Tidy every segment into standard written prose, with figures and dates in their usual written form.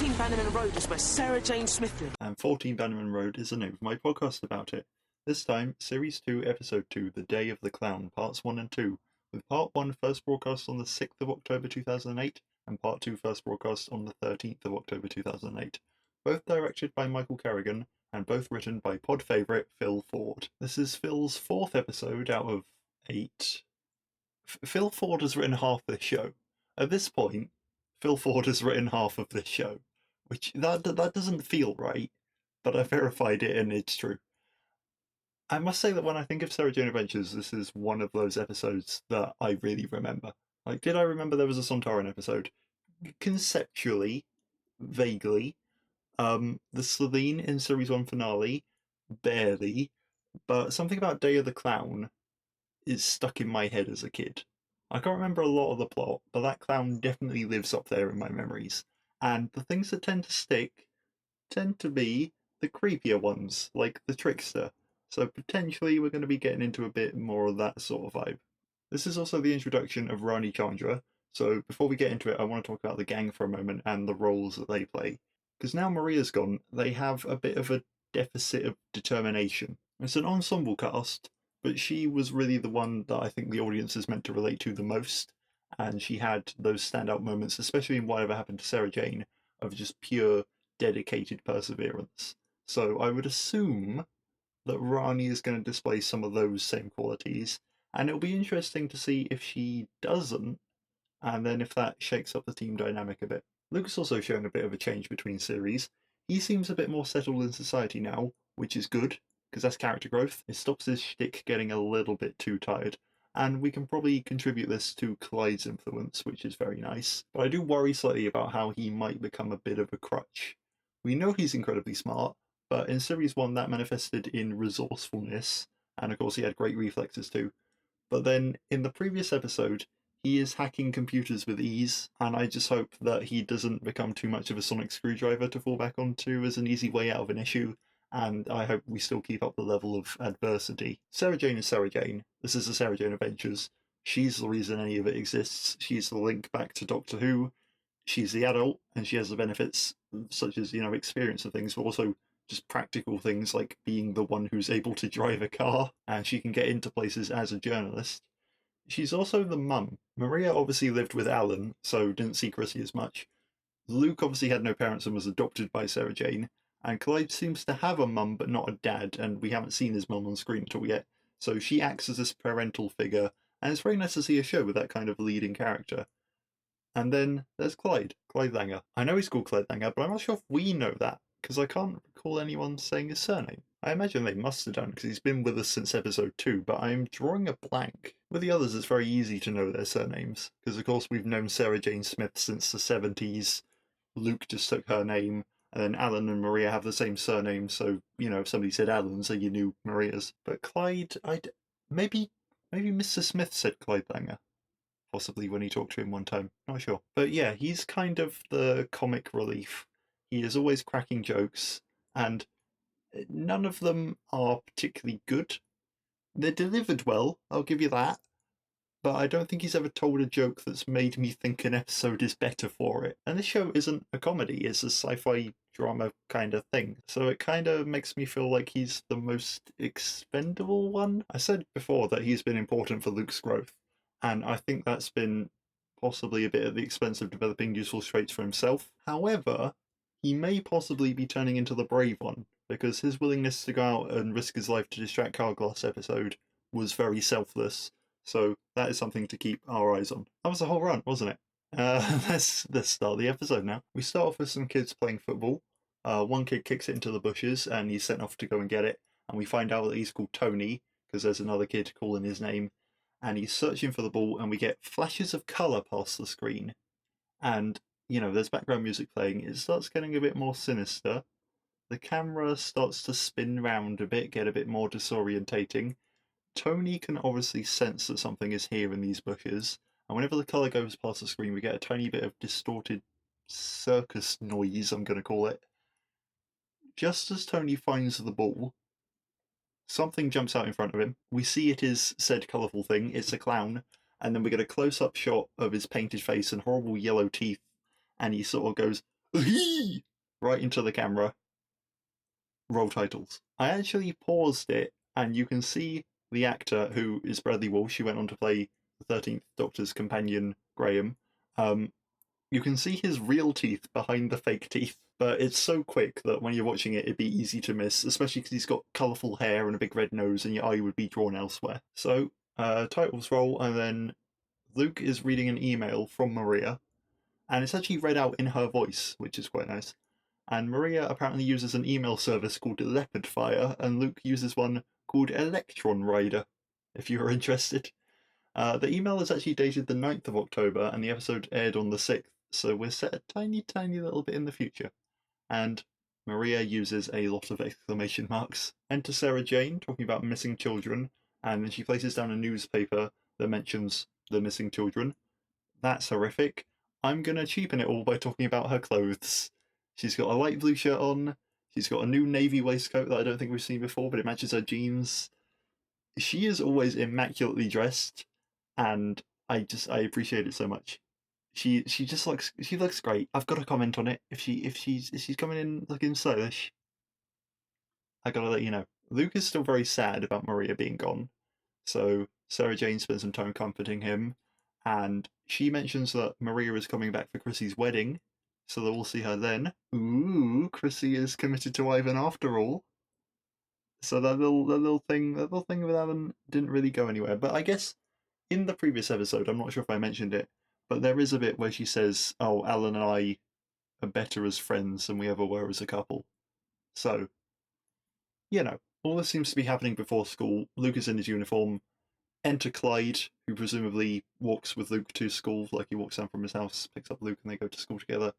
14 Bannerman Road is where Sarah Jane Smith lived. And 14 Bannerman Road is the name of my podcast about it. This time, Series 2, Episode 2, The Day of the Clown, Parts 1 and 2, with Part 1 first broadcast on the 6th of October 2008, and Part 2 first broadcast on the 13th of October 2008. Both directed by Michael Kerrigan, and both written by pod favourite Phil Ford. This is Phil's 4th episode out of 8. Phil Ford has written half this show. At this point, Phil Ford has written half of this show, which that doesn't feel right, but I verified it and it's true. I must say that when I think of Sarah Jane Adventures, this is one of those episodes that I really remember. Like, did I remember there was a Sontaran episode? Conceptually, vaguely. The Slovene in Series 1 finale, barely. But something about Day of the Clown is stuck in my head as a kid. I can't remember a lot of the plot, but that clown definitely lives up there in my memories. And the things that tend to stick tend to be the creepier ones, like the trickster. So potentially we're going to be getting into a bit more of that sort of vibe. This is also the introduction of Rani Chandra, so before we get into it I want to talk about the gang for a moment and the roles that they play. Because now Maria's gone, they have a bit of a deficit of determination. It's an ensemble cast, but she was really the one that I think the audience is meant to relate to the most, and she had those standout moments, especially in Whatever Happened to Sarah Jane, of just pure, dedicated perseverance. So I would assume that Rani is going to display some of those same qualities, and it'll be interesting to see if she doesn't, and then if that shakes up the team dynamic a bit. Luke's also shown a bit of a change between series. He seems a bit more settled in society now, which is good, because that's character growth. It stops his shtick getting a little bit too tired, and we can probably contribute this to Clyde's influence, which is very nice. But I do worry slightly about how he might become a bit of a crutch. We know he's incredibly smart, but in Series 1 that manifested in resourcefulness, and of course he had great reflexes too. But then in the previous episode, he is hacking computers with ease, and I just hope that he doesn't become too much of a sonic screwdriver to fall back onto as an easy way out of an issue, and I hope we still keep up the level of adversity. Sarah Jane is Sarah Jane. This is the Sarah Jane Adventures. She's the reason any of it exists. She's the link back to Doctor Who. She's the adult, and she has the benefits, such as, experience of things, but also just practical things like being the one who's able to drive a car, and she can get into places as a journalist. She's also the mum. Maria obviously lived with Alan, so didn't see Chrissy as much. Luke obviously had no parents and was adopted by Sarah Jane, and Clyde seems to have a mum but not a dad, and we haven't seen his mum on screen at all yet, so she acts as this parental figure, and it's very nice to see a show with that kind of leading character. And then there's Clyde Langer. I know he's called Clyde Langer, but I'm not sure if we know that, because I can't recall anyone saying his surname. I imagine they must have done, because he's been with us since episode 2, but I'm drawing a blank. With the others, it's very easy to know their surnames, because of course we've known Sarah Jane Smith since the 70s, Luke just took her name, and then Alan and Maria have the same surname, so, if somebody said Alan, so you knew Maria's. But Clyde, maybe Mr. Smith said Clyde Langer, possibly when he talked to him one time, not sure. But yeah, he's kind of the comic relief. He is always cracking jokes, and none of them are particularly good. They're delivered well, I'll give you that, but I don't think he's ever told a joke that's made me think an episode is better for it. And this show isn't a comedy, it's a sci-fi drama kind of thing, so it kind of makes me feel like he's the most expendable one. I said before that he's been important for Luke's growth, and I think that's been possibly a bit at the expense of developing useful traits for himself. However, he may possibly be turning into the brave one, because his willingness to go out and risk his life to distract Carl last episode was very selfless, so that is something to keep our eyes on. That was a whole run, wasn't it? Let's start the episode now. We start off with some kids playing football. One kid kicks it into the bushes and he's sent off to go and get it, and we find out that he's called Tony, because there's another kid calling his name, and he's searching for the ball, and we get flashes of colour past the screen, and there's background music playing. It starts getting a bit more sinister. The camera starts to spin round a bit, get a bit more disorientating. Tony can obviously sense that something is here in these bushes, and whenever the colour goes past the screen we get a tiny bit of distorted circus noise, I'm going to call it. Just as Tony finds the ball, something jumps out in front of him. We see it is said colourful thing, it's a clown, and then we get a close-up shot of his painted face and horrible yellow teeth, and he sort of goes, right into the camera. Roll titles. I actually paused it, and you can see the actor who is Bradley Walsh, who went on to play the 13th Doctor's companion, Graham. You can see his real teeth behind the fake teeth, but it's so quick that when you're watching it, it'd be easy to miss, especially because he's got colourful hair and a big red nose, and your eye would be drawn elsewhere. So, titles roll, and then Luke is reading an email from Maria, and it's actually read out in her voice, which is quite nice. And Maria apparently uses an email service called Leopard Fire, and Luke uses one called Electron Rider, if you're interested. The email is actually dated the 9th of October, and the episode aired on the 6th, so we're set a tiny, tiny little bit in the future. And Maria uses a lot of exclamation marks. Enter Sarah Jane, talking about missing children, and then she places down a newspaper that mentions the missing children. That's horrific. I'm going to cheapen it all by talking about her clothes. She's got a light blue shirt on, she's got a new navy waistcoat that I don't think we've seen before, but it matches her jeans. She is always immaculately dressed, and I appreciate it so much. She looks great. I've got to comment on it. If she's coming in looking stylish, I gotta let you know. Luke is still very sad about Maria being gone, so Sarah Jane spends some time comforting him, and she mentions that Maria is coming back for Chrissy's wedding, so they'll all see her then. Ooh, Chrissy is committed to Ivan after all. So that little thing with Alan didn't really go anywhere. But I guess in the previous episode, I'm not sure if I mentioned it, but there is a bit where she says, "Oh, Alan and I are better as friends than we ever were as a couple." So, all this seems to be happening before school. Luke is in his uniform. Enter Clyde, who presumably walks with Luke to school, like he walks down from his house, picks up Luke, and they go to school together.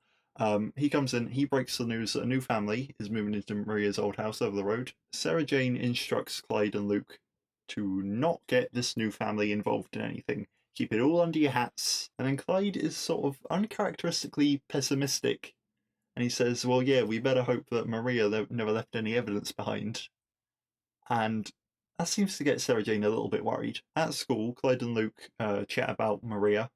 He comes in, he breaks the news that a new family is moving into Maria's old house over the road. Sarah Jane instructs Clyde and Luke to not get this new family involved in anything. Keep it all under your hats. And then Clyde is sort of uncharacteristically pessimistic. And he says, well, yeah, we better hope that Maria never left any evidence behind. And that seems to get Sarah Jane a little bit worried. At school, Clyde and Luke chat about Maria.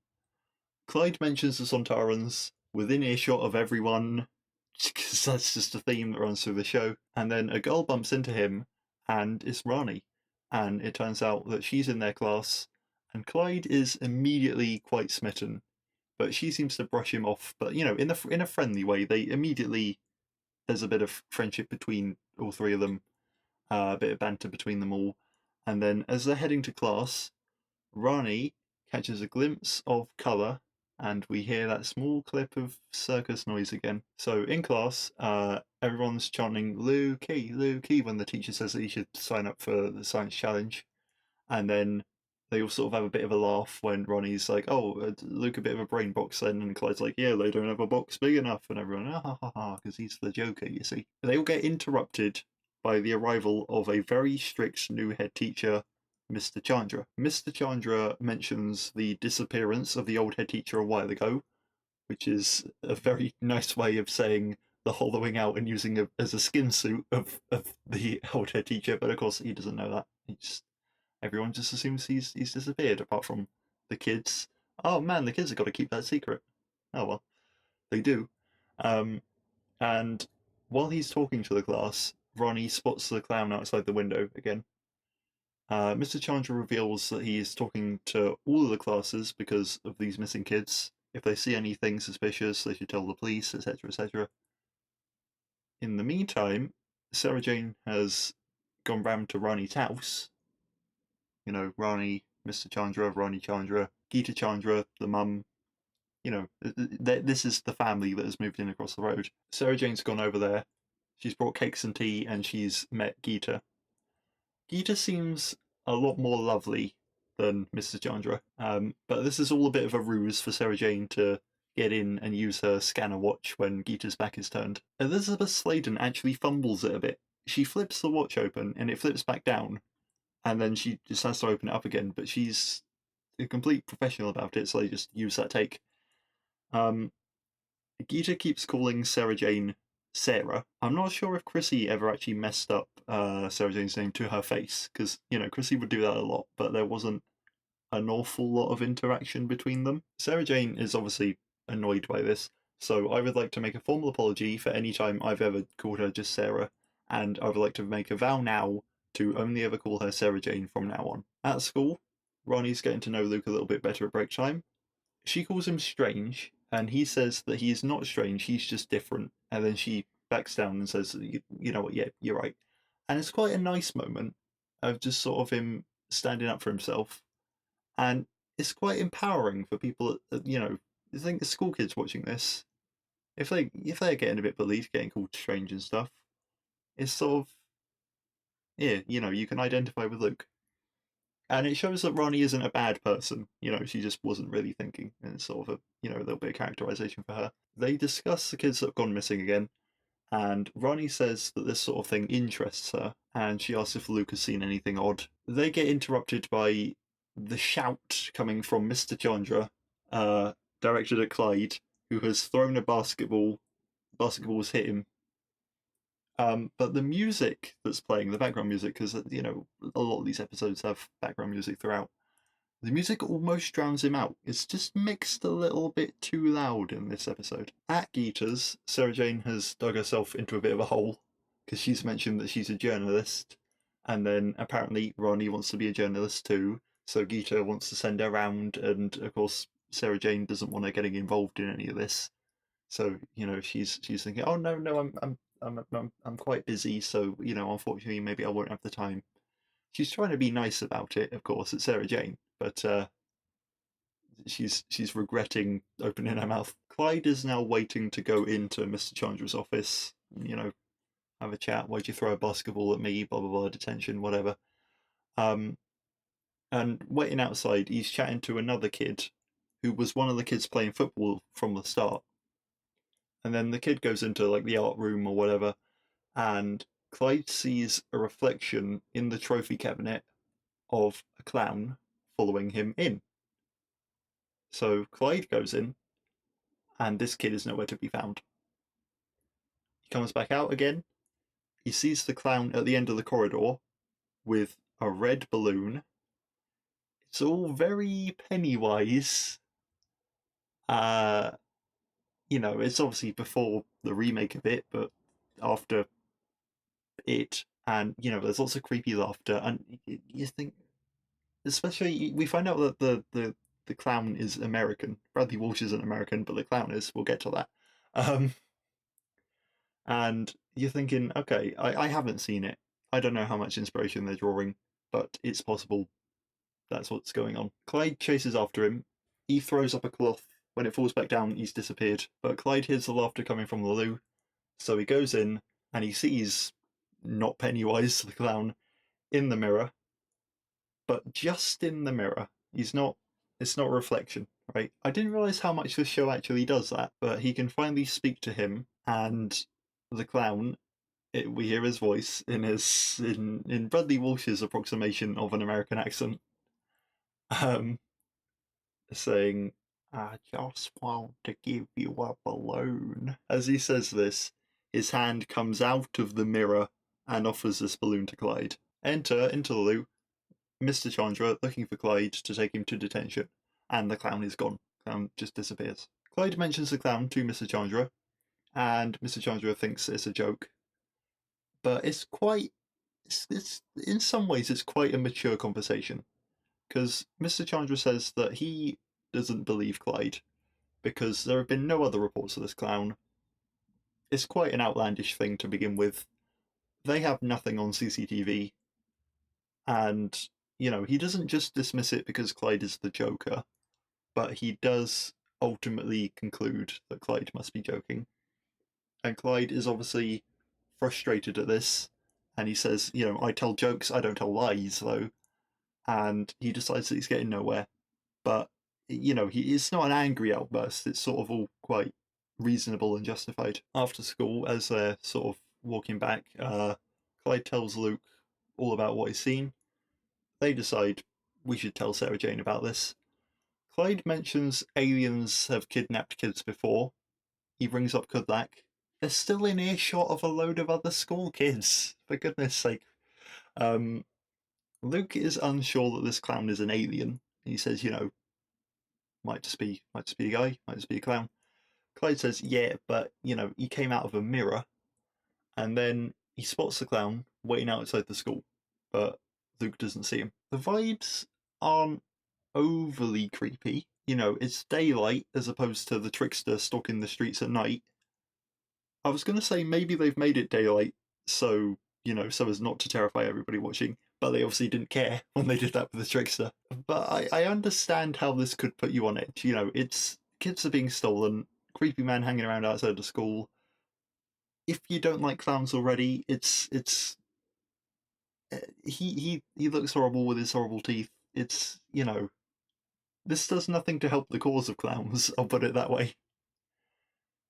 Clyde mentions the Sontarans within earshot of everyone, because that's just a theme that runs through the show. And then a girl bumps into him, and it's Rani. And it turns out that she's in their class, and Clyde is immediately quite smitten. But she seems to brush him off. But, in a friendly way, there's a bit of friendship between all three of them, a bit of banter between them all. And then as they're heading to class, Rani catches a glimpse of colour, and we hear that small clip of circus noise again. So in class, everyone's chanting Lukey, Lukey when the teacher says that he should sign up for the science challenge. And then they all sort of have a bit of a laugh when Ronnie's like, oh, Luke a bit of a brain box then, and Clyde's like, yeah, they don't have a box big enough, and everyone, ha ha ha, because he's the Joker, you see. They all get interrupted by the arrival of a very strict new head teacher, Mr. Chandra. Mr. Chandra mentions the disappearance of the old head teacher a while ago, which is a very nice way of saying the hollowing out and using it as a skin suit of the old head teacher, but of course he doesn't know that. Everyone just assumes he's disappeared, apart from the kids. Oh man, the kids have got to keep that secret. Oh well, they do. And while he's talking to the class, Ronnie spots the clown outside the window again. Mr. Chandra reveals that he is talking to all of the classes because of these missing kids. If they see anything suspicious, they should tell the police, etc., etc. In the meantime, Sarah Jane has gone round to Rani's house. Rani, Mr. Chandra, Rani Chandra, Geeta Chandra, the mum. This is the family that has moved in across the road. Sarah Jane's gone over there. She's brought cakes and tea, and she's met Geeta. Geeta seems a lot more lovely than Mr. Chandra, but this is all a bit of a ruse for Sarah Jane to get in and use her scanner watch when Geeta's back is turned. Elizabeth Sladen actually fumbles it a bit. She flips the watch open, and it flips back down, and then she just has to open it up again, but she's a complete professional about it, so they just use that take. Geeta keeps calling Sarah Jane Sarah. I'm not sure if Chrissy ever actually messed up Sarah Jane's name to her face, because, Chrissy would do that a lot, but there wasn't an awful lot of interaction between them. Sarah Jane is obviously annoyed by this, So I would like to make a formal apology for any time I've ever called her just Sarah, and I would like to make a vow now to only ever call her Sarah Jane from now on. At school, Ronnie's getting to know Luke a little bit better at break time. She calls him strange, and he says that he's not strange, he's just different. And then she backs down and says, you know what, yeah, you're right. And it's quite a nice moment of just sort of him standing up for himself. And it's quite empowering for people, I think the school kids watching this, if they're getting a bit bullied, getting called strange and stuff, it's sort of, yeah, you can identify with Luke. And it shows that Ronnie isn't a bad person. She just wasn't really thinking. And it's sort of a little bit of characterization for her. They discuss the kids that have gone missing again. And Ronnie says that this sort of thing interests her. And she asks if Luke has seen anything odd. They get interrupted by the shout coming from Mr. Chandra, directed at Clyde, who has thrown a basketball. Basketball's hit him. But the music that's playing, the background music, because a lot of these episodes have background music throughout. The music almost drowns him out. It's just mixed a little bit too loud in this episode. At Geeta's, Sarah Jane has dug herself into a bit of a hole because she's mentioned that she's a journalist, and then apparently Ronnie wants to be a journalist too. So Geeta wants to send her around, and of course Sarah Jane doesn't want her getting involved in any of this. So she's thinking, oh no, I'm quite busy, so unfortunately maybe I won't have the time. She's trying to be nice about it, of course. It's Sarah Jane, but she's regretting opening her mouth. Clyde is now waiting to go into Mr. Chandra's office. Have a chat. Why'd you throw a basketball at me? Blah blah blah. Detention, whatever. And waiting outside, he's chatting to another kid, who was one of the kids playing football from the start. And then the kid goes into like the art room or whatever, and Clyde sees a reflection in the trophy cabinet of a clown following him in. So Clyde goes in, and this kid is nowhere to be found. He comes back out again. He sees the clown at the end of the corridor with a red balloon. It's all very Pennywise. It's obviously before the remake of it, but after it, and there's lots of creepy laughter, and you think, especially we find out that the clown is American. Bradley Walsh isn't American, but the clown is. We'll get to that. And you're thinking, okay, I haven't seen it. I don't know how much inspiration they're drawing, but it's possible that's what's going on. Clyde chases after him. He throws up a cloth. When it falls back down, he's disappeared. But Clyde hears the laughter coming from the loo, so he goes in and he sees not Pennywise, the clown, in the mirror, but just in the mirror. It's not a reflection, right? I didn't realize how much this show actually does that, but he can finally speak to him, and the clown, we hear his voice in Bradley Walsh's approximation of an American accent, saying, "I just want to give you a balloon." As he says this, his hand comes out of the mirror and offers this balloon to Clyde. Enter into the loo Mr. Chandra, looking for Clyde to take him to detention, and the clown is gone. The clown just disappears. Clyde mentions the clown to Mr. Chandra, and Mr. Chandra thinks it's a joke. But it's in some ways it's quite a mature conversation, because Mr. Chandra says that he doesn't believe Clyde because there have been no other reports of this clown. It's quite an outlandish thing to begin with. They have nothing on CCTV, and he doesn't just dismiss it because Clyde is the Joker, but he does ultimately conclude that Clyde must be joking. And Clyde is obviously frustrated at this, and he says, I tell jokes, I don't tell lies, though. And he decides that he's getting nowhere. But, it's not an angry outburst, it's sort of all quite reasonable and justified. After school, as they're sort of walking back, Clyde tells Luke all about what he's seen. They decide we should tell Sarah Jane about this. Clyde mentions aliens have kidnapped kids before. He brings up Kudlak. They're still in earshot of a load of other school kids, for goodness sake. Luke is unsure that this clown is an alien. He says, might just be a guy, might just be a clown. Clyde says, yeah, but, he came out of a mirror. And then he spots the clown waiting outside the school, but Luke doesn't see him. The vibes aren't overly creepy. It's daylight as opposed to the trickster stalking the streets at night. I was going to say maybe they've made it daylight so, so as not to terrify everybody watching, but they obviously didn't care when they did that with the trickster. But I understand how this could put you on edge. It's kids are being stolen, creepy man hanging around outside the school. If you don't like clowns already, it's he looks horrible with his horrible teeth. It's this does nothing to help the cause of clowns. I'll put it that way.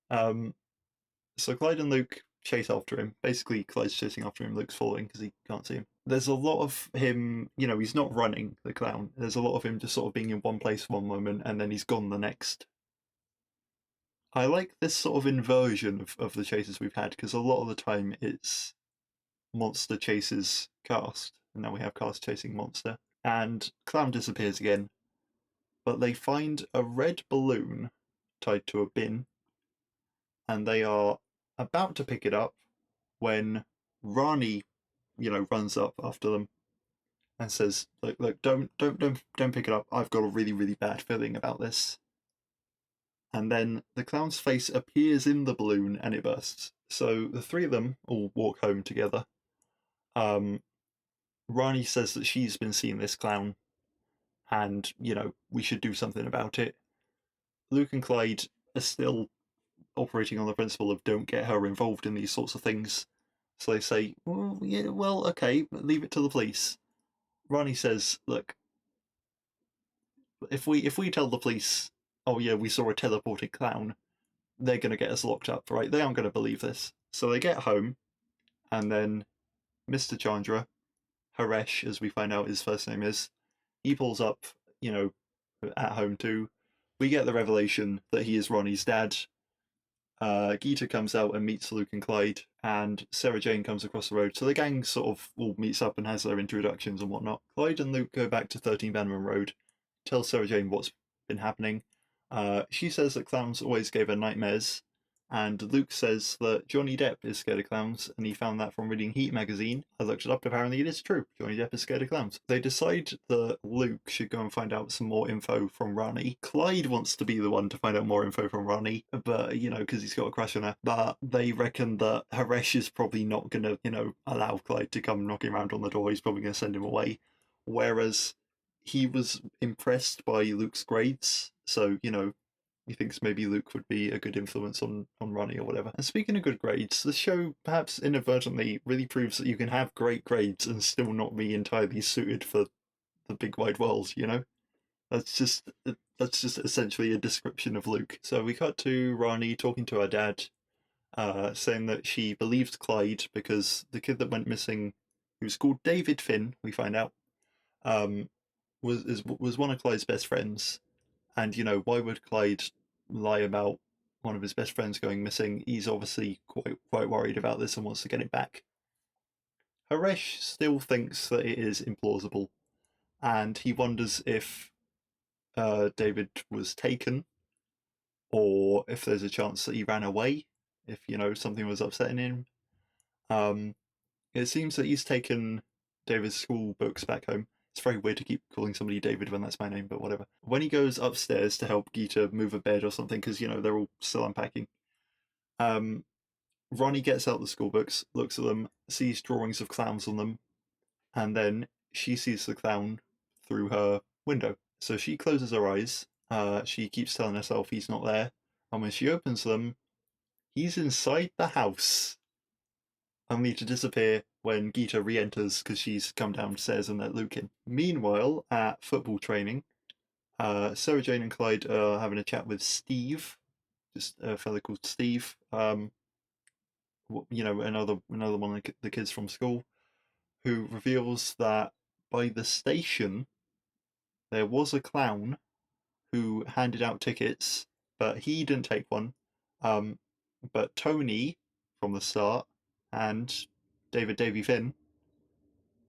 So Clyde and Luke chase after him. Basically, Clyde's chasing after him. Luke's following because he can't see him. There's a lot of him. He's not running, the clown. There's a lot of him just sort of being in one place one moment and then he's gone the next. I like this sort of inversion of the chases we've had because a lot of the time it's monster chases cast. And now we have cast chasing monster. And clown disappears again. But they find a red balloon tied to a bin. And they are about to pick it up when Rani, runs up after them and says, "Look, don't pick it up. I've got a really, really bad feeling about this." And then the clown's face appears in the balloon and it bursts. So the three of them all walk home together. Rani says that she's been seeing this clown and, we should do something about it. Luke and Clyde are still operating on the principle of don't get her involved in these sorts of things. So they say, well, okay, leave it to the police. Rani says, look, if we tell the police, oh yeah, we saw a teleported clown, they're going to get us locked up, right? They aren't going to believe this. So they get home, and then Mr. Chandra, Haresh, as we find out his first name is, he pulls up, at home too. We get the revelation that he is Ronnie's dad. Gita comes out and meets Luke and Clyde, and Sarah Jane comes across the road. So the gang sort of all meets up and has their introductions and whatnot. Clyde and Luke go back to 13 Bannerman Road, tell Sarah Jane what's been happening. She says that clowns always gave her nightmares, and Luke says that Johnny Depp is scared of clowns, and he found that from reading Heat magazine. I looked it up, apparently it is true. Johnny Depp is scared of clowns. They decide that Luke should go and find out some more info from Rani. Clyde wants to be the one to find out more info from Rani, but, because he's got a crush on her. But they reckon that Haresh is probably not going to, allow Clyde to come knocking around on the door. He's probably going to send him away. Whereas he was impressed by Luke's grades, so, he thinks maybe Luke would be a good influence on Ronnie or whatever. And speaking of good grades, the show perhaps inadvertently really proves that you can have great grades and still not be entirely suited for the big wide world, That's just essentially a description of Luke. So we cut to Ronnie talking to her dad, saying that she believes Clyde because the kid that went missing, who's called David Finn, we find out, was one of Clyde's best friends. And, why would Clyde lie about one of his best friends going missing? He's obviously quite worried about this and wants to get it back. Haresh still thinks that it is implausible, and he wonders if David was taken, or if there's a chance that he ran away, if, something was upsetting him. It seems that he's taken David's school books back home. It's very weird to keep calling somebody David when that's my name, but whatever. When he goes upstairs to help Gita move a bed or something, because, they're all still unpacking, Ronnie gets out the school books, looks at them, sees drawings of clowns on them, and then she sees the clown through her window. So she closes her eyes. She keeps telling herself he's not there. And when she opens them, he's inside the house, only to disappear when Gita re-enters because she's come downstairs and let Luke in. Meanwhile, at football training, Sarah Jane and Clyde are having a chat with Steve, just a fellow called Steve, another one of the kids from school, who reveals that by the station there was a clown who handed out tickets, but he didn't take one. But Tony from the start and David Davy Finn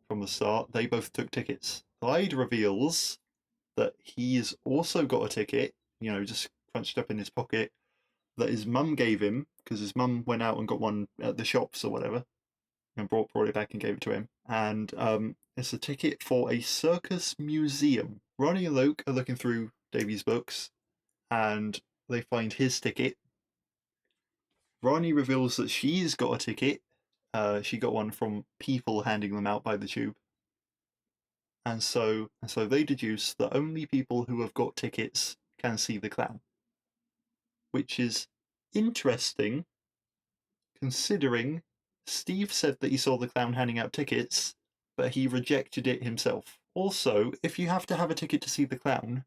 from the start, they both took tickets. Clyde reveals that he's also got a ticket, just crunched up in his pocket, that his mum gave him, because his mum went out and got one at the shops or whatever, and brought it back and gave it to him. And it's a ticket for a circus museum. Ronnie and Luke are looking through Davy's books, and they find his ticket. Ronnie reveals that she's got a ticket. She got one from people handing them out by the tube. And so they deduce that only people who have got tickets can see the clown. Which is interesting, considering Steve said that he saw the clown handing out tickets, but he rejected it himself. Also, if you have to have a ticket to see the clown,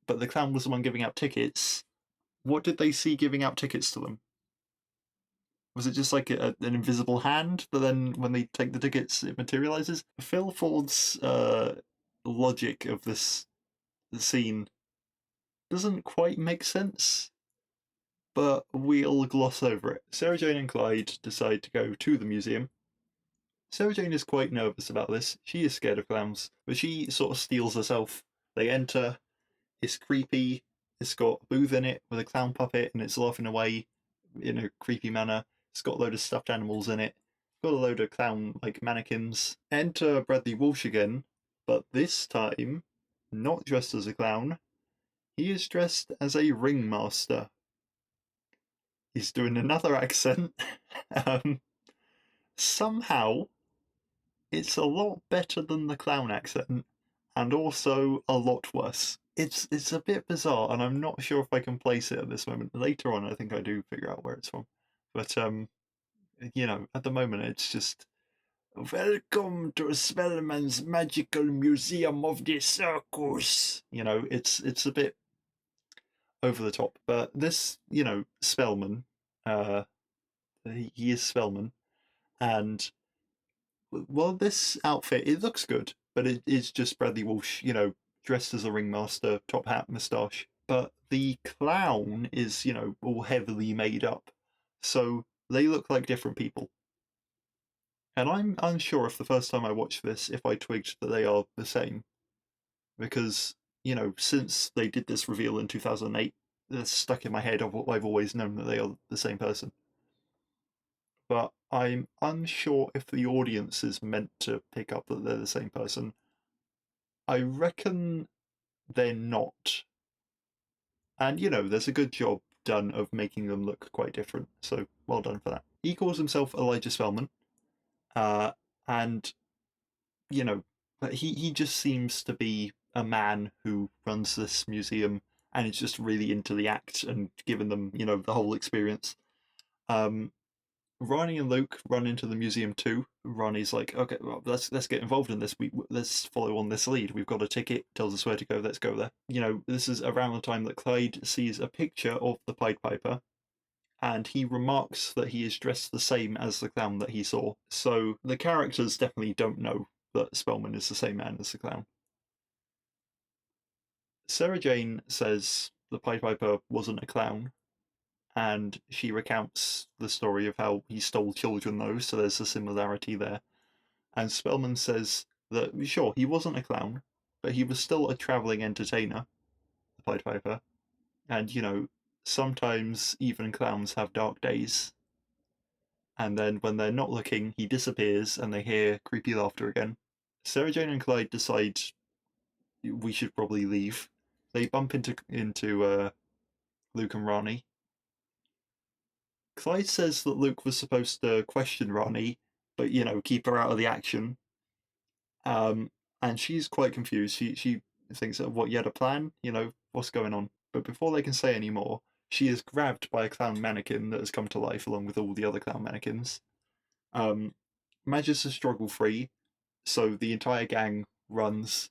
but the clown was the one giving out tickets, what did they see giving out tickets to them? Was it just like an invisible hand that then, when they take the tickets, it materializes? Phil Ford's logic of this scene doesn't quite make sense, but we'll gloss over it. Sarah Jane and Clyde decide to go to the museum. Sarah Jane is quite nervous about this. She is scared of clowns, but she sort of steels herself. They enter. It's creepy. It's got a booth in it with a clown puppet, and it's laughing away in a creepy manner. It's got a load of stuffed animals in it. Got a load of clown like mannequins. Enter Bradley Walsh again, but this time not dressed as a clown. He is dressed as a ringmaster. He's doing another accent. Somehow, it's a lot better than the clown accent, and also a lot worse. It's a bit bizarre, and I'm not sure if I can place it at this moment. Later on, I think I do figure out where it's from. But, at the moment, it's just, welcome to Spellman's Magical Museum of the Circus. It's a bit over the top. But this, Spellman, he is Spellman, and well, this outfit, it looks good, but it is just Bradley Walsh, dressed as a ringmaster, top hat, moustache. But the clown is, all heavily made up, so they look like different people. And I'm unsure if the first time I watched this, if I twigged that they are the same, because since they did this reveal in 2008, it's stuck in my head of what I've always known that they are the same person. But I'm unsure if the audience is meant to pick up that they're the same person. I reckon they're not. And, there's a good job done of making them look quite different, so well done for that. He calls himself Elijah Spellman, and, he just seems to be a man who runs this museum and is just really into the act and giving them, the whole experience. Ronnie and Luke run into the museum too. Ronnie's like, okay, well, let's get involved in this. Let's follow on this lead. We've got a ticket, tells us where to go, let's go there. This is around the time that Clyde sees a picture of the Pied Piper, and he remarks that he is dressed the same as the clown that he saw. So the characters definitely don't know that Spellman is the same man as the clown. Sarah Jane says the Pied Piper wasn't a clown, and she recounts the story of how he stole children, though, so there's a similarity there. And Spellman says that, sure, he wasn't a clown, but he was still a travelling entertainer, the Pied Piper. And, sometimes even clowns have dark days. And then when they're not looking, he disappears and they hear creepy laughter again. Sarah Jane and Clyde decide we should probably leave. They bump into Luke and Ronnie. Clyde says that Luke was supposed to question Ronnie, but keep her out of the action. And she's quite confused. She thinks, what, you had a plan? What's going on? But before they can say any more, she is grabbed by a clown mannequin that has come to life along with all the other clown mannequins. Manages to struggle free, so the entire gang runs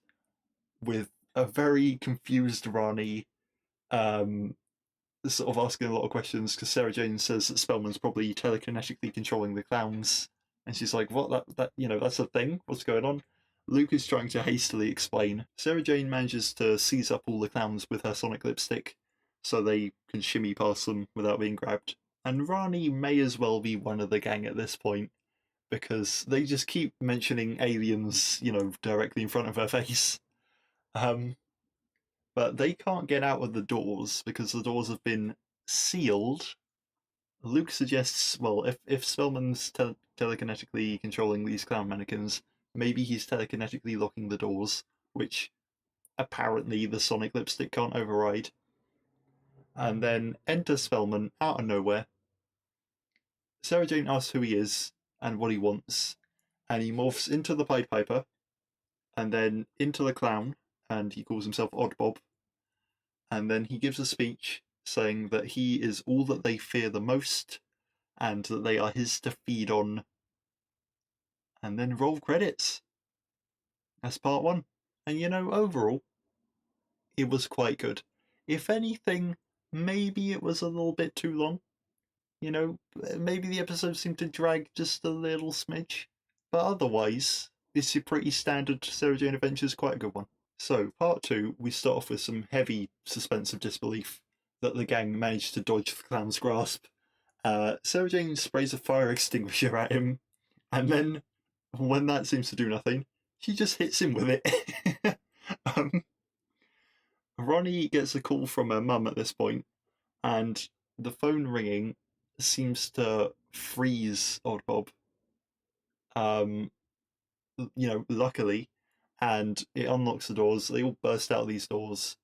with a very confused Ronnie, sort of asking a lot of questions, because Sarah Jane says that Spellman's probably telekinetically controlling the clowns, and she's like, what, that's a thing? What's going on? Luke is trying to hastily explain. Sarah Jane manages to seize up all the clowns with her sonic lipstick, so they can shimmy past them without being grabbed. And Ronnie may as well be one of the gang at this point, because they just keep mentioning aliens, directly in front of her face. But they can't get out of the doors because the doors have been sealed. Luke suggests, well, if Spellman's telekinetically controlling these clown mannequins, maybe he's telekinetically locking the doors, which apparently the sonic lipstick can't override. And then enter Spellman out of nowhere. Sarah Jane asks who he is and what he wants, and he morphs into the Pied Piper, and then into the clown, and he calls himself Odd Bob. And then he gives a speech saying that he is all that they fear the most, and that they are his to feed on. And then roll credits. That's part one. And overall, it was quite good. If anything, maybe it was a little bit too long. Maybe the episode seemed to drag just a little smidge. But otherwise, it's a pretty standard Sarah Jane Adventures, quite a good one. So, part two, we start off with some heavy suspense of disbelief that the gang managed to dodge the clown's grasp. Sarah Jane sprays a fire extinguisher at him, and then, when that seems to do nothing, she just hits him with it. Ronnie gets a call from her mum at this point, and the phone ringing seems to freeze Odd Bob. Luckily, and it unlocks the doors. They all burst out of these doors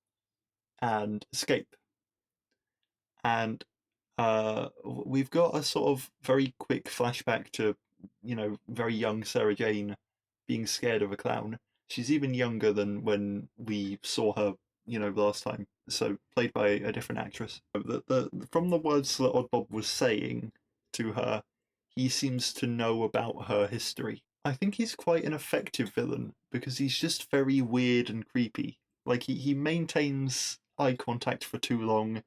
and escape. And we've got a sort of very quick flashback to, very young Sarah Jane being scared of a clown. She's even younger than when we saw her, last time. So played by a different actress. From the words that Odd Bob was saying to her, he seems to know about her history. I think he's quite an effective villain because he's just very weird and creepy. Like he maintains eye contact for too long.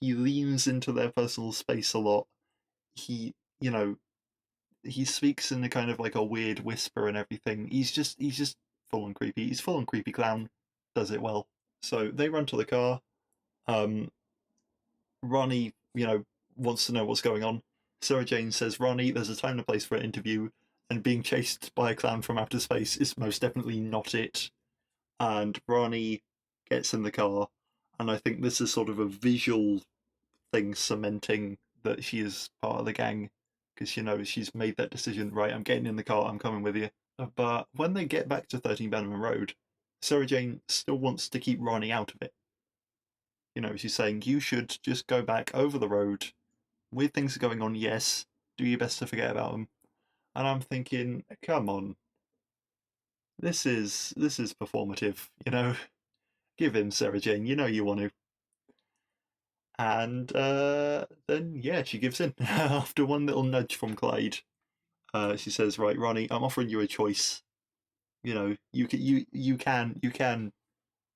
He leans into their personal space a lot. He, he speaks in a kind of like a weird whisper and everything. He's just full on creepy. He's full on creepy clown. Does it well. So they run to the car. Ronnie, wants to know what's going on. Sarah Jane says, Ronnie, there's a time and a place for an interview, and being chased by a clown from outer space is most definitely not it. And Ronnie gets in the car, and I think this is sort of a visual thing cementing that she is part of the gang, because, she's made that decision, right, I'm getting in the car, I'm coming with you. But when they get back to 13 Bannerman Road, Sarah Jane still wants to keep Ronnie out of it. She's saying, you should just go back over the road. Weird things are going on, yes. Do your best to forget about them. And I'm thinking, come on. This is performative, Give in, Sarah Jane, you want to. And then, yeah, she gives in. After one little nudge from Clyde, she says, right, Ronnie, I'm offering you a choice. You can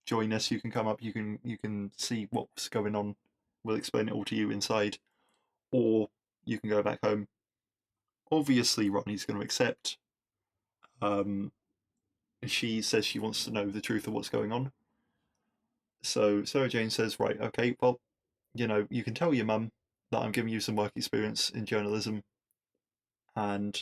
join us, you can come up, you can see what's going on. We'll explain it all to you inside. Or you can go back home. Obviously, Ronnie's going to accept. She says she wants to know the truth of what's going on. So Sarah Jane says, right, okay, well, you can tell your mum that I'm giving you some work experience in journalism. And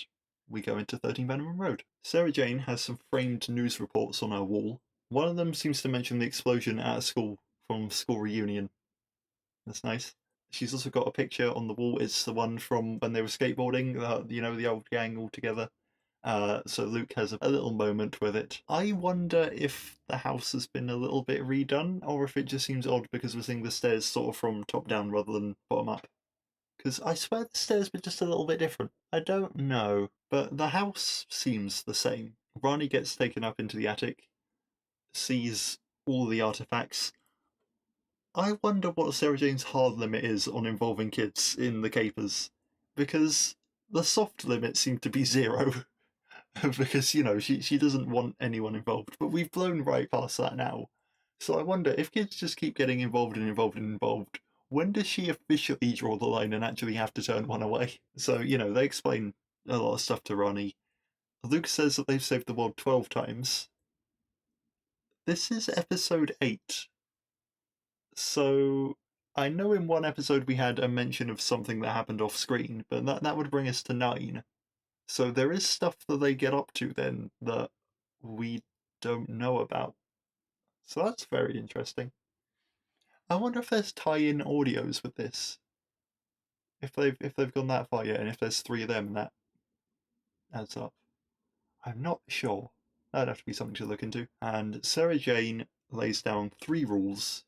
we go into 13 Bannerman Road. Sarah Jane has some framed news reports on her wall. One of them seems to mention the explosion at a school from school reunion. That's nice. She's also got a picture on the wall. It's the one from when they were skateboarding, the old gang all together. So Luke has a little moment with it. I wonder if the house has been a little bit redone, or if it just seems odd because we're seeing the stairs sort of from top down rather than bottom up. Because I swear the stairs were just a little bit different. I don't know, but the house seems the same. Ronnie gets taken up into the attic, sees all the artifacts. I wonder what Sarah Jane's hard limit is on involving kids in the capers, because the soft limit seemed to be 0. Because, she doesn't want anyone involved, but we've blown right past that now. So I wonder, if kids just keep getting involved and involved and involved, when does she officially draw the line and actually have to turn one away? So, they explain a lot of stuff to Ronnie. Luke says that they've saved the world 12 times. This is episode 8. So I know in one episode we had a mention of something that happened off screen, but that would bring us to 9. So there is stuff that they get up to then that we don't know about. So that's very interesting. I wonder if there's tie-in audios with this. If they've gone that far yet, and if there's 3 of them, and that adds up. I'm not sure. That'd have to be something to look into. And Sarah Jane lays down 3 rules,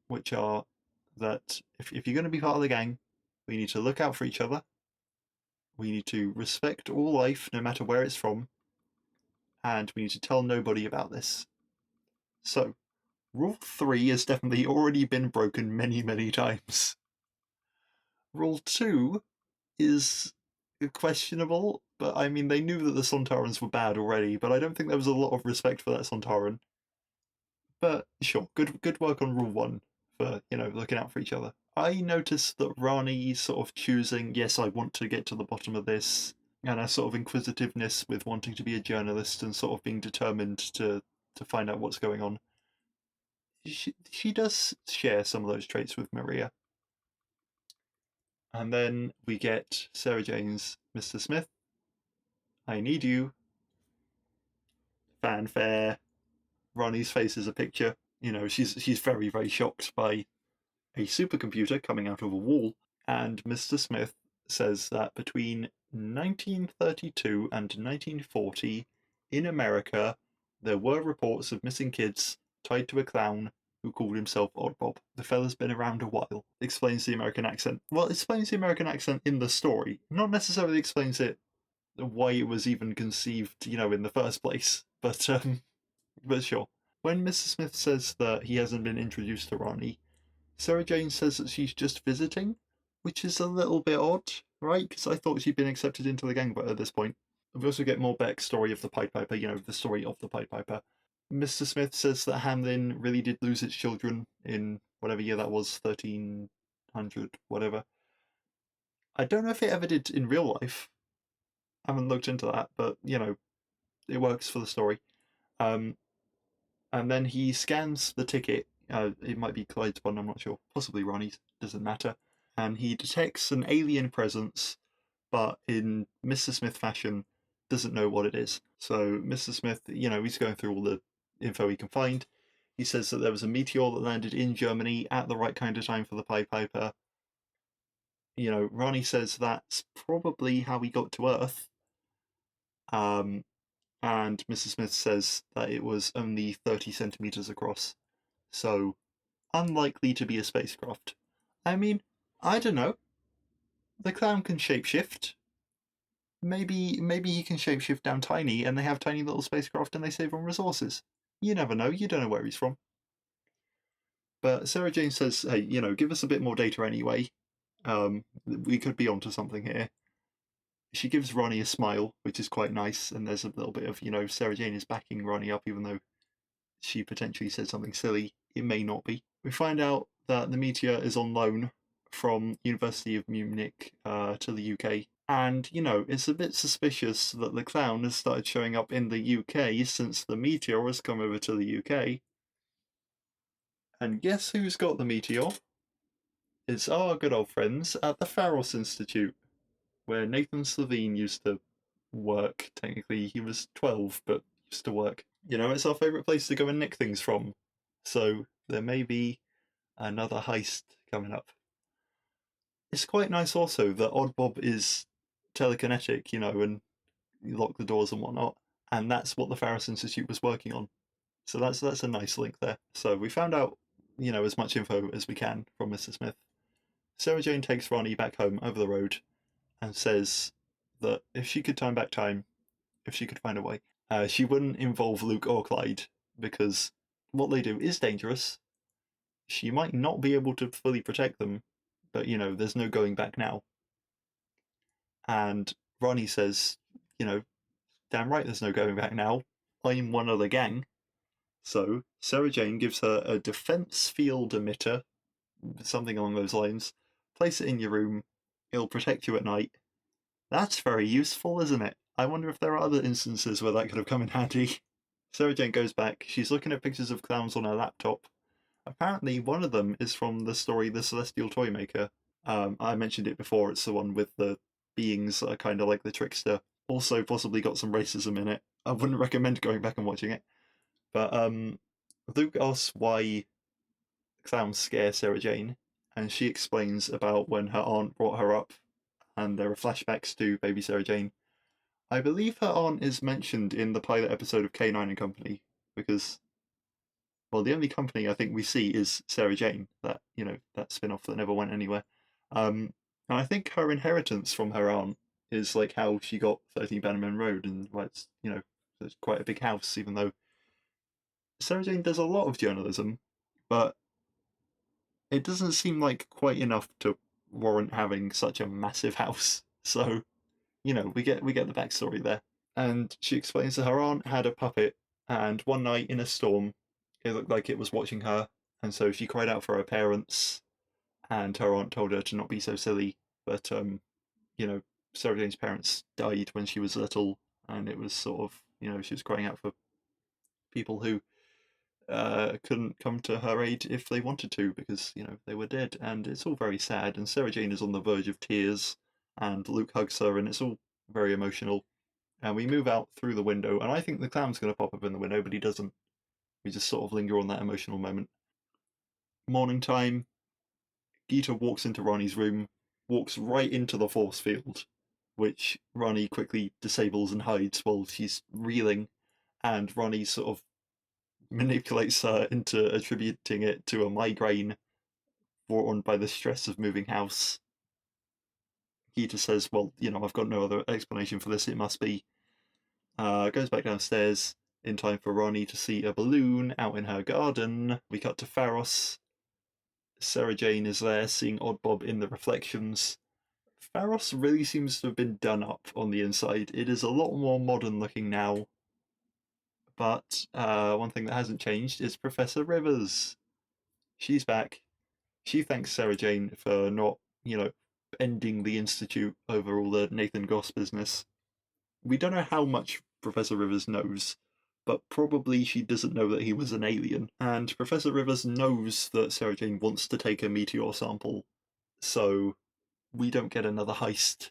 which are that if you're going to be part of the gang, we need to look out for each other. We need to respect all life, no matter where it's from, and we need to tell nobody about this. So, Rule 3 has definitely already been broken many, many times. Rule 2 is questionable, but I mean, they knew that the Sontarans were bad already, but I don't think there was a lot of respect for that Sontaran. But sure, good work on Rule 1 for, looking out for each other. I noticed that Rani sort of choosing, yes, I want to get to the bottom of this, and a sort of inquisitiveness with wanting to be a journalist and sort of being determined to find out what's going on. She does share some of those traits with Maria. And then we get Sarah Jane's Mr. Smith. I need you. Fanfare. Ronnie's face is a picture. She's very, very shocked by a supercomputer coming out of a wall. And Mr. Smith says that between 1932 and 1940, in America, there were reports of missing kids tied to a clown who called himself Odd Bob. The fella's been around a while. Explains the American accent. Well, explains the American accent in the story. Not necessarily explains it why it was even conceived, in the first place. But sure. When Mr. Smith says that he hasn't been introduced to Ronnie, Sarah Jane says that she's just visiting, which is a little bit odd, right? Because I thought she'd been accepted into the gang at this point. We also get more backstory of the Pied Piper, the story of the Pied Piper. Mr. Smith says that Hamlin really did lose its children in whatever year that was, 1300, whatever. I don't know if it ever did in real life. I haven't looked into that, but, it works for the story. And then he scans the ticket. It might be Clyde's one, I'm not sure. Possibly Ronnie's, doesn't matter. And he detects an alien presence, but in Mr. Smith fashion, doesn't know what it is. So Mr. Smith, he's going through all the info he can find. He says that there was a meteor that landed in Germany at the right kind of time for the Pied Piper. Ronnie says that's probably how he got to Earth. And Mr. Smith says that it was only 30 centimeters across. So, unlikely to be a spacecraft. I mean, I don't know. The clown can shapeshift. Maybe he can shapeshift down tiny and they have tiny little spacecraft and they save on resources. You never know, you don't know where he's from. But Sarah Jane says, hey, give us a bit more data anyway. We could be onto something here. She gives Ronnie a smile, which is quite nice, and there's a little bit of, Sarah Jane is backing Ronnie up, even though she potentially said something silly. It may not be. We find out that the meteor is on loan from University of Munich to the UK. And, it's a bit suspicious that the clown has started showing up in the UK since the meteor has come over to the UK. And guess who's got the meteor? It's our good old friends at the Pharos Institute, where Nathan Slovene used to work. Technically, he was 12, but used to work. It's our favourite place to go and nick things from. So there may be another heist coming up. It's quite nice also that Odd Bob is telekinetic, and you lock the doors and whatnot, and that's what the Pharos Institute was working on. So that's a nice link there. So we found out, as much info as we can from Mr. Smith. Sarah Jane takes Ronnie back home over the road and says that if she could turn back time, if she could find a way, she wouldn't involve Luke or Clyde because what they do is dangerous. She might not be able to fully protect them, but there's no going back now. And Ronnie says, damn right there's no going back now. I'm one of the gang. So Sarah Jane gives her a defense field emitter, something along those lines. Place it in your room. It'll protect you at night. That's very useful, isn't it? I wonder if there are other instances where that could have come in handy. Sarah Jane goes back. She's looking at pictures of clowns on her laptop. Apparently, one of them is from the story The Celestial Toymaker. I mentioned it before. It's the one with the beings that are kind of like the trickster. Also, possibly got some racism in it. I wouldn't recommend going back and watching it. But Luke asks why clowns scare Sarah Jane, and she explains about when her aunt brought her up, and there are flashbacks to baby Sarah Jane. I believe her aunt is mentioned in the pilot episode of K9 and Company, because, well, the only company I think we see is Sarah Jane, that spin-off that never went anywhere. And I think her inheritance from her aunt is like how she got 13 Bannerman Road, and it's quite a big house, even though Sarah Jane does a lot of journalism, but it doesn't seem like quite enough to warrant having such a massive house. So, we get the backstory there. And she explains that her aunt had a puppet, and one night in a storm, it looked like it was watching her, and so she cried out for her parents, and her aunt told her to not be so silly. But Sarah Jane's parents died when she was little, and it was sort of, she was crying out for people who couldn't come to her aid if they wanted to, because they were dead, and it's all very sad. And Sarah Jane is on the verge of tears, and Luke hugs her, and it's all very emotional. And we move out through the window, and I think the clown's going to pop up in the window, but he doesn't. We just sort of linger on that emotional moment. Morning time, Gita walks into Ronnie's room, walks right into the force field, which Ronnie quickly disables and hides while she's reeling, and Ronnie sort of manipulates her into attributing it to a migraine brought on by the stress of moving house. Gita says, well, I've got no other explanation for this, it must be. Goes back downstairs in time for Ronnie to see a balloon out in her garden. We cut to Pharos. Sarah Jane is there, seeing Odd Bob in the reflections. Pharos really seems to have been done up on the inside. It is a lot more modern looking now. But one thing that hasn't changed is Professor Rivers. She's back. She thanks Sarah Jane for not, ending the Institute over all the Nathan Goss business. We don't know how much Professor Rivers knows, but probably she doesn't know that he was an alien. And Professor Rivers knows that Sarah Jane wants to take a meteor sample, so we don't get another heist.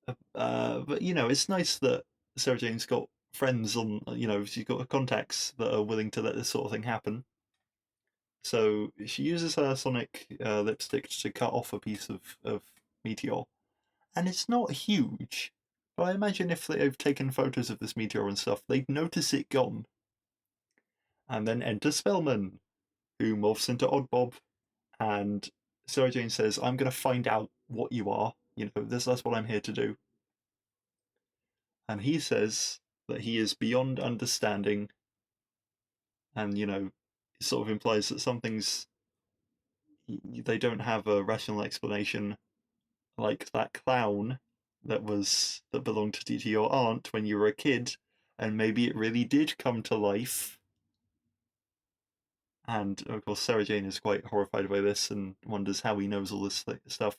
But it's nice that Sarah Jane's got friends on, she's got contacts that are willing to let this sort of thing happen. So she uses her sonic lipstick to cut off a piece of meteor, and it's not huge. But I imagine if they've taken photos of this meteor and stuff, they'd notice it gone. And then enter Spellman, who morphs into Odd Bob, and Sarah Jane says, I'm going to find out what you are. That's what I'm here to do. And he says that he is beyond understanding, and, it sort of implies that something's... they don't have a rational explanation, like that clown that belonged to your aunt when you were a kid, and maybe it really did come to life. And of course, Sarah Jane is quite horrified by this and wonders how he knows all this stuff.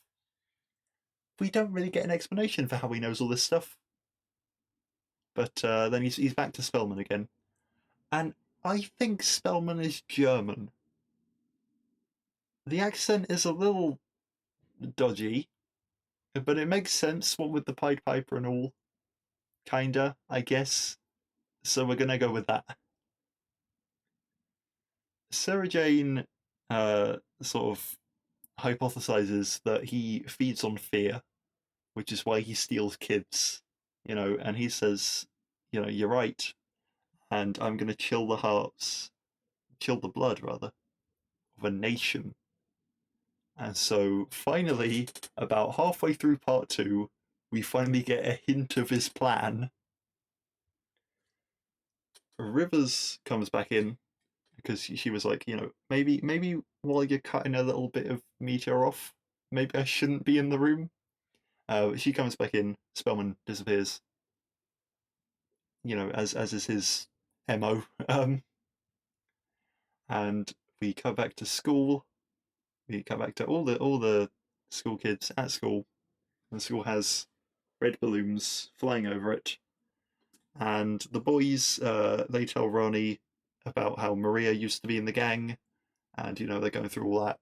We don't really get an explanation for how he knows all this stuff. But then he's back to Spellman again, and I think Spellman is German. The accent is a little dodgy, but it makes sense, what with the Pied Piper and all. Kinda, I guess. So we're gonna go with that. Sarah Jane sort of hypothesizes that he feeds on fear, which is why he steals kids, and he says, you're right, and I'm gonna chill the blood, rather, of a nation. And so finally, about halfway through part 2, we finally get a hint of his plan. Rivers comes back in, because she was like, maybe while you're cutting a little bit of meteor off, maybe I shouldn't be in the room. She comes back in, Spellman disappears, as is his MO. And we cut back to school. We cut back to all the school kids at school. The school has red balloons flying over it. And the boys, they tell Ronnie about how Maria used to be in the gang, and they're going through all that.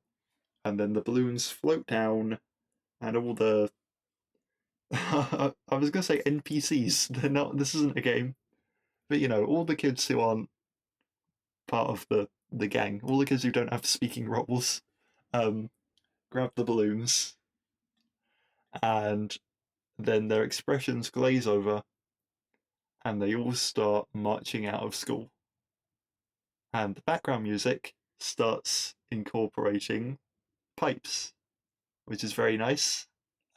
And then the balloons float down, and all the I was gonna say NPCs. They're not. This isn't a game, but all the kids who aren't part of the gang, all the kids who don't have speaking roles, grab the balloons, and then their expressions glaze over, and they all start marching out of school. And the background music starts incorporating pipes, which is very nice.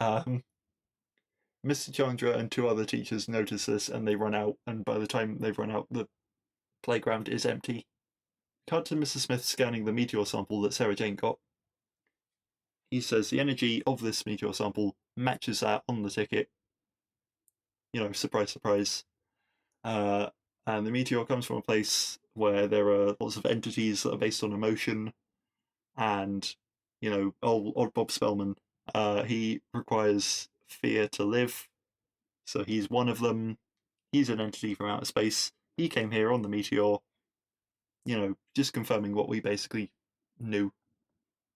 Mr. Chandra and two other teachers notice this and they run out, and by the time they've run out, the playground is empty. Cut to Mr. Smith scanning the meteor sample that Sarah Jane got. He says the energy of this meteor sample matches that on the ticket. You know, surprise, surprise. And the meteor comes from a place where there are lots of entities that are based on emotion, and, you know, old Bob Spellman, he requires fear to live, so he's one of them. He's an entity from outer space. He came here on the meteor, you know, just confirming what we basically knew.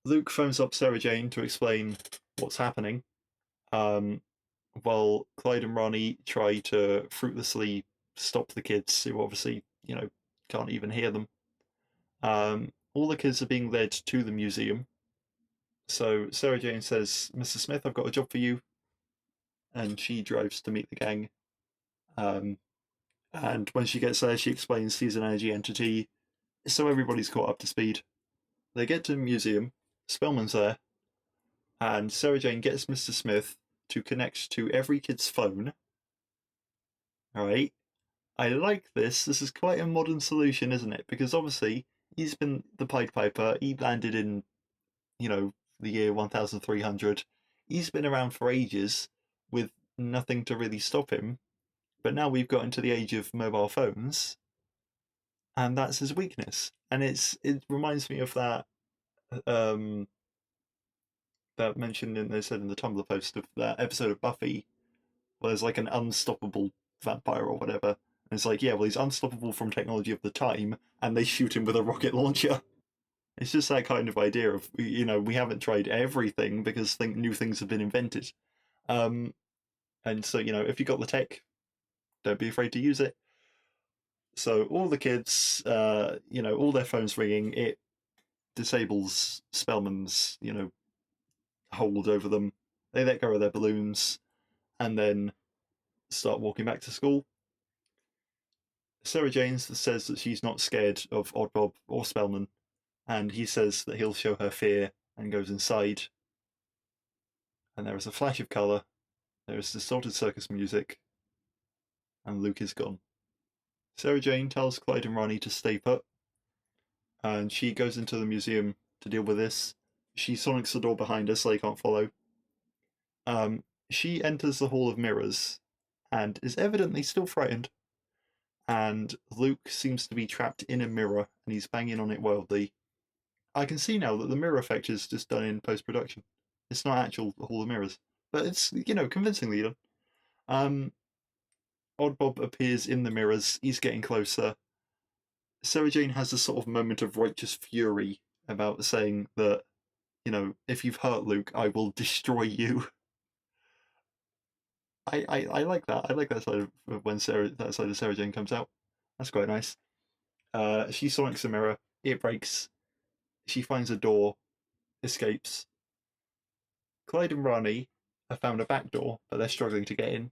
Luke phones up Sarah Jane to explain what's happening, while Clyde and Ronnie try to fruitlessly stop the kids, who obviously, you know, can't even hear them. All the kids are being led to the museum. So Sarah Jane says, "Mr. Smith, I've got a job for you," and she drives to meet the gang. And when she gets there, she explains he's an energy entity, so everybody's caught up to speed. They get to the museum, Spellman's there, and Sarah Jane gets Mr. Smith to connect to every kid's phone. Alright, I like this. This is quite a modern solution, isn't it? Because obviously, he's been the Pied Piper, he landed in, you know, the year 1300. He's been around for ages with nothing to really stop him. But now we've got into the age of mobile phones, and that's his weakness. And it reminds me of that that mentioned in, they said in the Tumblr post, of that episode of Buffy where there's like an unstoppable vampire or whatever. And it's like, yeah, well, he's unstoppable from technology of the time, and they shoot him with a rocket launcher. It's just that kind of idea of, you know, we haven't tried everything because new things have been invented. And so, you know, if you got the tech, don't be afraid to use it. So all the kids, you know, all their phones ringing, it disables Spellman's, you know, hold over them. They let go of their balloons and then start walking back to school. Sarah Jane says that she's not scared of Odd Bob or Spellman, and he says that he'll show her fear and goes inside. And there is a flash of colour, there is distorted circus music, and Luke is gone. Sarah Jane tells Clyde and Ronnie to stay put, and she goes into the museum to deal with this. She sonics the door behind her so they can't follow. She enters the Hall of Mirrors and is evidently still frightened. And Luke seems to be trapped in a mirror and he's banging on it wildly. I can see now that the mirror effect is just done in post-production. It's not actual Hall of Mirrors, but it's, you know, convincingly done. Odd Bob appears in the mirrors. He's getting closer. Sarah Jane has a sort of moment of righteous fury about saying that, you know, if you've hurt Luke, I will destroy you. I like that. I like that side of when that side of Sarah Jane comes out. That's quite nice. She sonics the mirror. It breaks. She finds a door, escapes. Clyde and Ronnie have found a back door, but they're struggling to get in.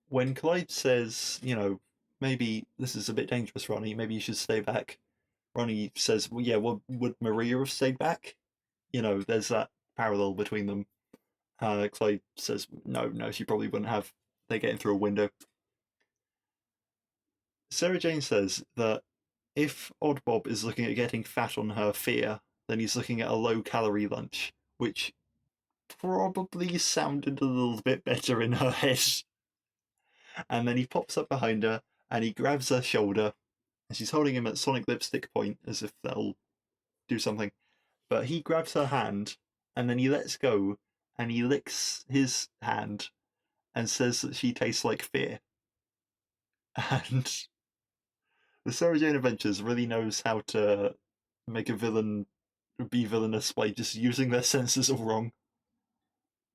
When Clyde says, you know, maybe this is a bit dangerous, Ronnie, maybe you should stay back, Ronnie says, well, yeah, well, would Maria have stayed back? You know, there's that parallel between them. Clyde says, no, she probably wouldn't have. They get in through a window. Sarah Jane says that if Odd Bob is looking at getting fat on her fear, then he's looking at a low-calorie lunch, which probably sounded a little bit better in her head. And then he pops up behind her, and he grabs her shoulder, and she's holding him at sonic lipstick point, as if that'll do something. But he grabs her hand, and then he lets go, and he licks his hand, and says that she tastes like fear. And the Sarah Jane Adventures really knows how to make a villain be villainous by just using their senses all wrong.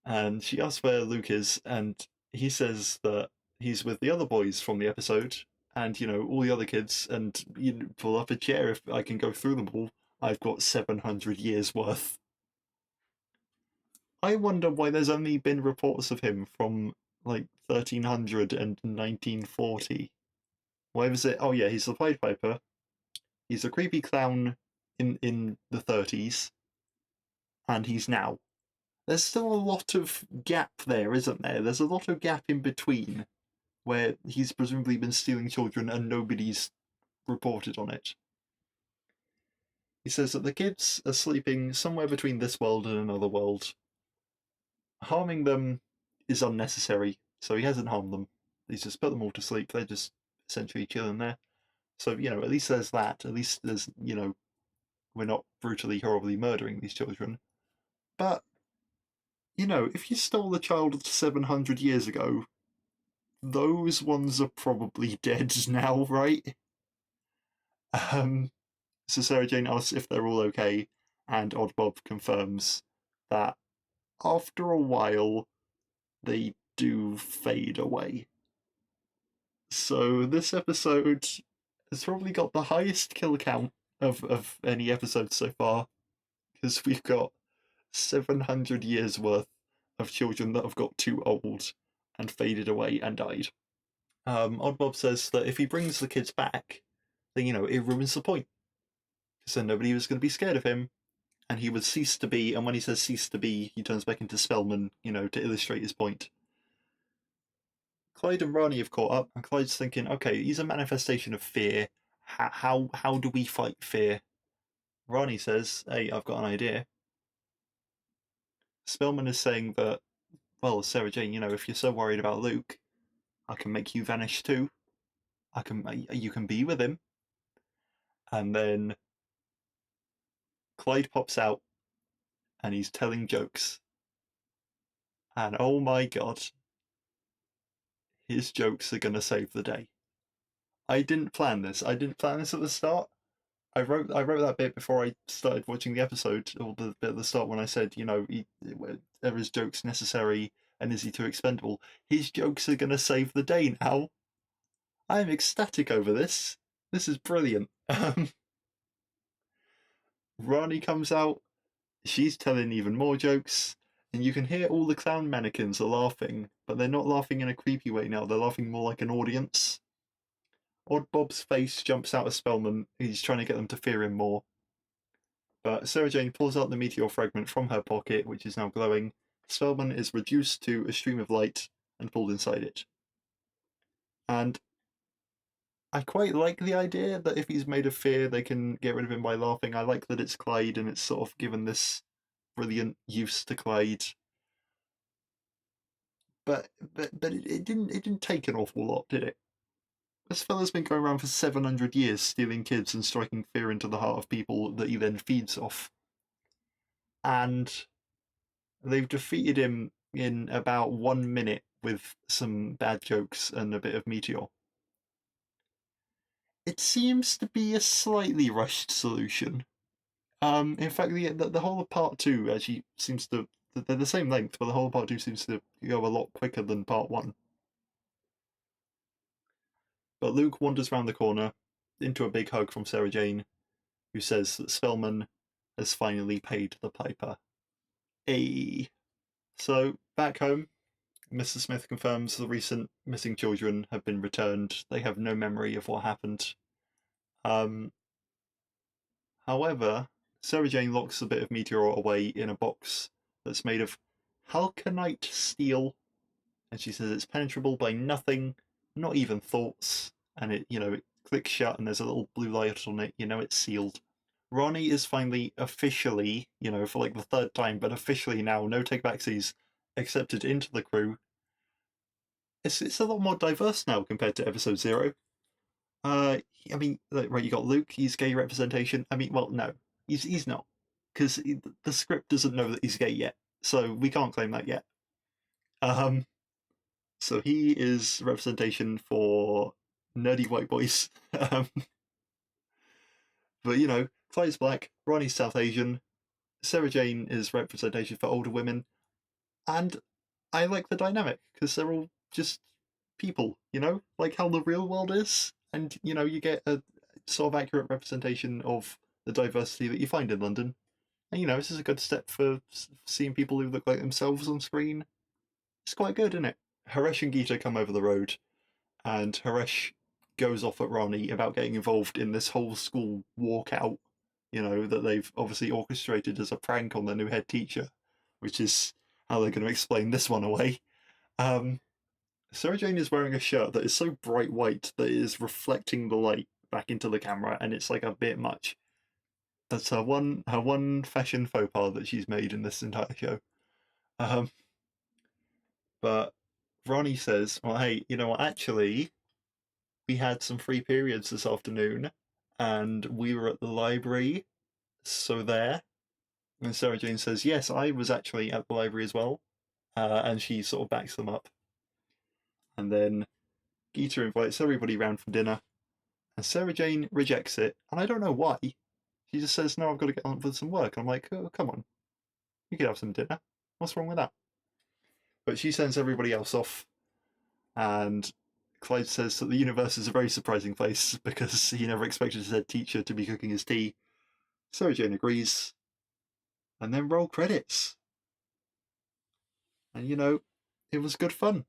And she asks where Luke is, and he says that he's with the other boys from the episode, and, you know, all the other kids, and you know, pull up a chair if I can go through them all. I've got 700 years worth. I wonder why there's only been reports of him from like 1300 and 1940. Why was it? Oh yeah, he's the Pied Piper. He's a creepy clown in the 30s, and he's now. There's still a lot of gap there, isn't there? There's a lot of gap in between where he's presumably been stealing children and nobody's reported on it. He says that the kids are sleeping somewhere between this world and another world. Harming them is unnecessary, so he hasn't harmed them. He's just put them all to sleep. They're just essentially chilling there. So, at least there's that. At least there's, we're not brutally, horribly murdering these children. But, if you stole a child 700 years ago, those ones are probably dead now, right? So Sarah Jane asks if they're all okay, and Odd Bob confirms that after a while, they do fade away. So this episode has probably got the highest kill count of any episode so far, because we've got 700 years worth of children that have got too old and faded away and died. Odd Bob says that if he brings the kids back, then, it ruins the point. Because then nobody was going to be scared of him, and he would cease to be, and when he says cease to be, he turns back into Spellman, to illustrate his point. Clyde and Rani have caught up, and Clyde's thinking, okay, he's a manifestation of fear. How do we fight fear? Rani says, hey, I've got an idea. Spellman is saying that, well, Sarah Jane, if you're so worried about Luke, I can make you vanish too. You can be with him. And then Clyde pops out, and he's telling jokes. And oh my god, his jokes are gonna save the day. I didn't plan this. I didn't plan this at the start. I wrote that bit before I started watching the episode, or the bit at the start when I said, are his jokes necessary and is he too expendable? His jokes are gonna save the day now. I am ecstatic over this. This is brilliant. Rani comes out. She's telling even more jokes, and you can hear all the clown mannequins are laughing, but they're not laughing in a creepy way now. They're laughing more like an audience. Odd Bob's face jumps out of Spellman. He's trying to get them to fear him more. But Sarah Jane pulls out the meteor fragment from her pocket, which is now glowing. Spellman is reduced to a stream of light and pulled inside it. And I quite like the idea that if he's made of fear, they can get rid of him by laughing. I like that it's Clyde, and it's sort of given this brilliant use to Clyde. But it didn't take an awful lot, did it? This fella's been going around for 700 years stealing kids and striking fear into the heart of people that he then feeds off. And they've defeated him in about 1 minute with some bad jokes and a bit of meteor. It seems to be a slightly rushed solution. In fact, the whole of part 2 actually seems to... They're the same length, but the whole of part 2 seems to go a lot quicker than part 1. But Luke wanders round the corner into a big hug from Sarah Jane, who says that Spellman has finally paid the piper. Ayy. So, back home, Mr. Smith confirms the recent missing children have been returned. They have no memory of what happened. However, Sarah Jane locks a bit of meteor away in a box that's made of halconite steel, and she says it's penetrable by nothing, not even thoughts, and it clicks shut and there's a little blue light on it, it's sealed. Ronnie is finally officially, for like the third time, but officially now, no take-backsies, accepted into the crew. It's a lot more diverse now compared to episode 0. Right, you got Luke, he's gay representation. Well, no, he's not, because the script doesn't know that he's gay yet, so we can't claim that yet. So he is representation for nerdy white boys. But Clyde's black, Ronnie's South Asian, Sarah Jane is representation for older women, and I like the dynamic because they're all just people, like how the real world is, and you get a sort of accurate representation of the diversity that you find in London. And, this is a good step for seeing people who look like themselves on screen. It's quite good, isn't it? Haresh and Geeta come over the road, and Haresh goes off at Ronnie about getting involved in this whole school walkout, that they've obviously orchestrated as a prank on their new head teacher, which is how they're going to explain this one away. Sarah Jane is wearing a shirt that is so bright white that it is reflecting the light back into the camera, and it's like a bit much. That's her one fashion faux pas that she's made in this entire show. Um, but Ronnie says, "Well, hey, you know what? Actually, we had some free periods this afternoon, and we were at the library, so there." And Sarah Jane says, "Yes, I was actually at the library as well," and she sort of backs them up. And then Geeta invites everybody round for dinner, and Sarah Jane rejects it, and I don't know why. She just says, "No, I've got to get on with some work." And I'm like, "Oh, come on, you could have some dinner. What's wrong with that?" But she sends everybody else off, and Clyde says that the universe is a very surprising place because he never expected his head teacher to be cooking his tea. Sarah Jane agrees, and then roll credits. And it was good fun.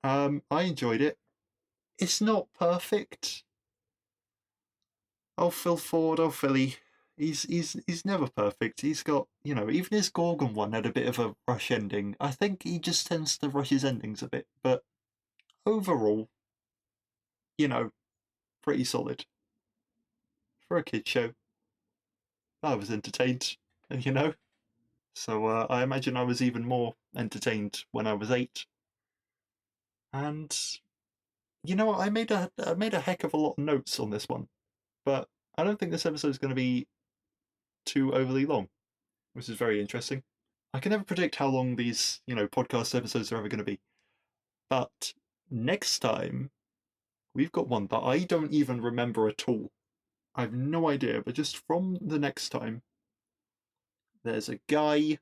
I enjoyed it. It's not perfect. Oh, Phil Ford, oh Philly, he's never perfect. He's got even his Gorgon one had a bit of a rush ending. I think he just tends to rush his endings a bit, but overall, pretty solid for a kid show. I was entertained, so I imagine I was even more entertained when I was 8. And I made a heck of a lot of notes on this one, but I don't think this episode is going to be too overly long, which is very interesting. I can never predict how long these podcast episodes are ever going to be, but next time we've got one that I don't even remember at all. I have no idea, but just from the next time, there's a guy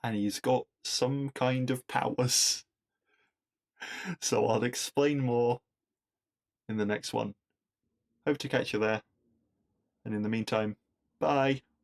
and he's got some kind of powers. So I'll explain more in the next one. Hope to catch you there. And in the meantime, bye.